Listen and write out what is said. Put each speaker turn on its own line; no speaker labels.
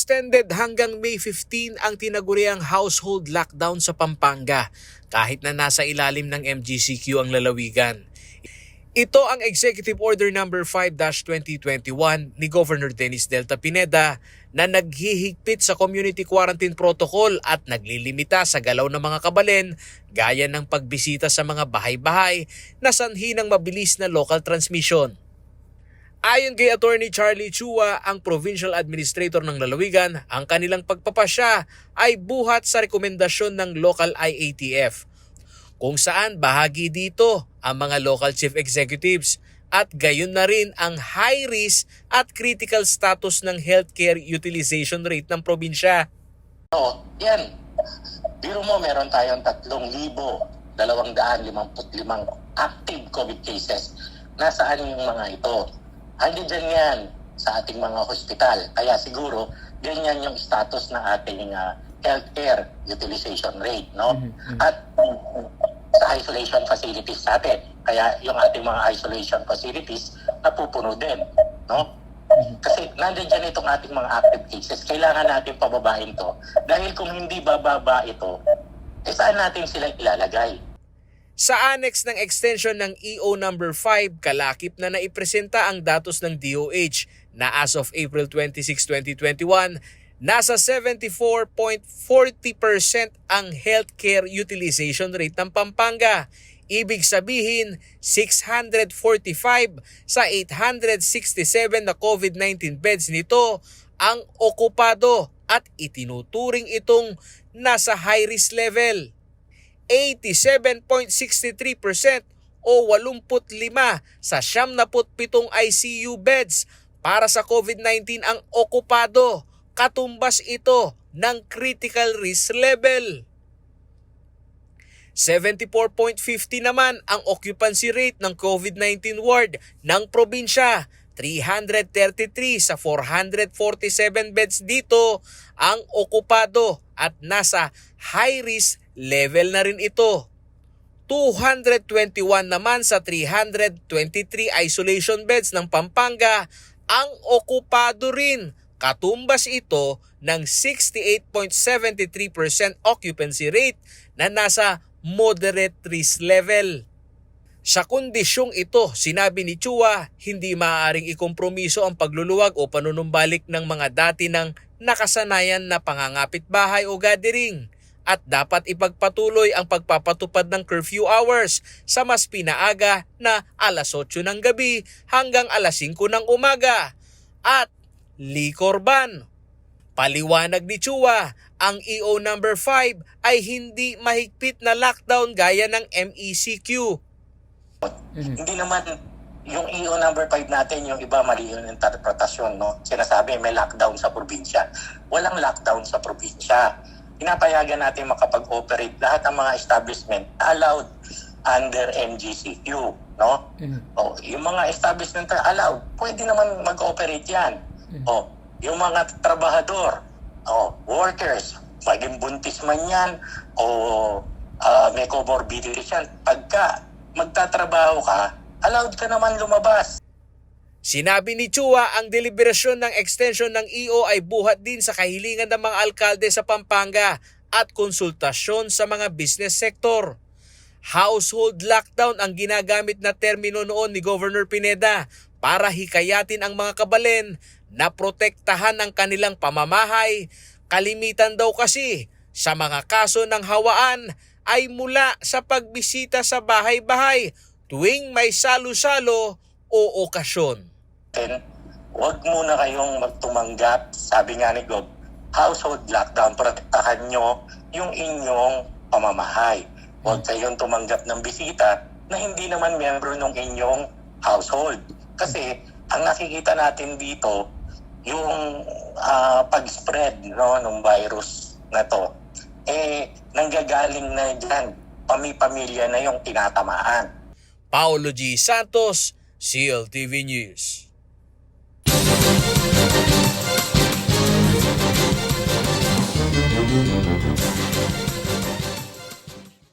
Extended hanggang May 15 ang tinaguriang household lockdown sa Pampanga kahit na nasa ilalim ng MGCQ ang lalawigan. Ito ang Executive Order No. 5-2021 ni Governor Dennis Delta Pineda na naghihigpit sa community quarantine protocol at naglilimita sa galaw ng mga kabalen gaya ng pagbisita sa mga bahay-bahay na sanhi ng mabilis na local transmission. Ayon kay Attorney Charlie Chua, ang Provincial Administrator ng lalawigan, ang kanilang pagpapasya ay buhat sa rekomendasyon ng local IATF, kung saan bahagi dito ang mga local chief executives at gayon na rin ang high risk at critical status ng healthcare utilization rate ng probinsya.
Yan. Biro mo, meron tayong 3,255 active COVID cases. Nasaan yung mga ito? Andiyan yan sa ating mga hospital. Kaya siguro, ganyan yung status ng ating healthcare utilization rate, no? At sa isolation facilities natin. Kaya yung ating mga isolation facilities napupuno din, no? Kasi nandiyan itong ating mga active cases. Kailangan natin pababain to. Dahil kung hindi bababa ito, saan natin sila ilalagay?
Sa annex ng extension ng EO No. 5, kalakip na naipresenta ang datos ng DOH na as of April 26, 2021, nasa 74.40% ang healthcare utilization rate ng Pampanga. Ibig sabihin, 645 sa 867 na COVID-19 beds nito ang okupado at itinuturing itong nasa high-risk level. 87.63% o 85 sa 77 ICU beds para sa COVID-19 ang okupado. Katumbas ito ng critical risk level. 74.50 naman ang occupancy rate ng COVID-19 ward ng probinsya. 333 sa 447 beds dito ang okupado at nasa high risk level na rin ito. 221 naman sa 323 isolation beds ng Pampanga ang okupado rin. Katumbas ito ng 68.73% occupancy rate na nasa moderate risk level. Sa kondisyong ito, sinabi ni Chua, hindi maaaring ikompromiso ang pagluluwag o panunumbalik ng mga dati ng nakasanayan na pangangapit bahay o gathering. At dapat ipagpatuloy ang pagpapatupad ng curfew hours sa mas pinaaga na alas 8 ng gabi hanggang alas 5 ng umaga. At liquor ban. Paliwanag ni Chua, ang EO No. 5 ay hindi mahigpit na lockdown gaya ng MECQ.
Hindi naman yung EO No. 5 natin, yung iba mali yung interpretasyon, no? Sinasabi may lockdown sa probinsya. Walang lockdown sa probinsya. Pinapayagan natin makapag-operate lahat ng mga establishment allowed under MGCQ, no? Yung mga establishment allowed, pwede naman mag-operate yan. Yung mga trabahador, workers, maging buntis man yan o may comorbidities yan, pagka magtatrabaho ka, allowed ka naman lumabas.
Sinabi ni Chua, ang deliberasyon ng extension ng EO ay buhat din sa kahilingan ng mga alkalde sa Pampanga at konsultasyon sa mga business sector. Household lockdown ang ginagamit na termino noon ni Governor Pineda para hikayatin ang mga kabalen na protektahan ang kanilang pamamahay. Kalimitan daw kasi sa mga kaso ng hawaan ay mula sa pagbisita sa bahay-bahay tuwing may salo-salo o okasyon.
Huwag muna kayong magtumanggap, sabi nga ni Gob, household lockdown, protektahan nyo yung inyong pamamahay. Huwag kayong tumanggap ng bisita na hindi naman miyembro ng inyong household. Kasi ang nakikita natin dito, yung pag-spread, no, ng virus na to, nanggagaling na dyan, pamilya na yung tinatamaan.
Paulo G. Santos, CLTV News.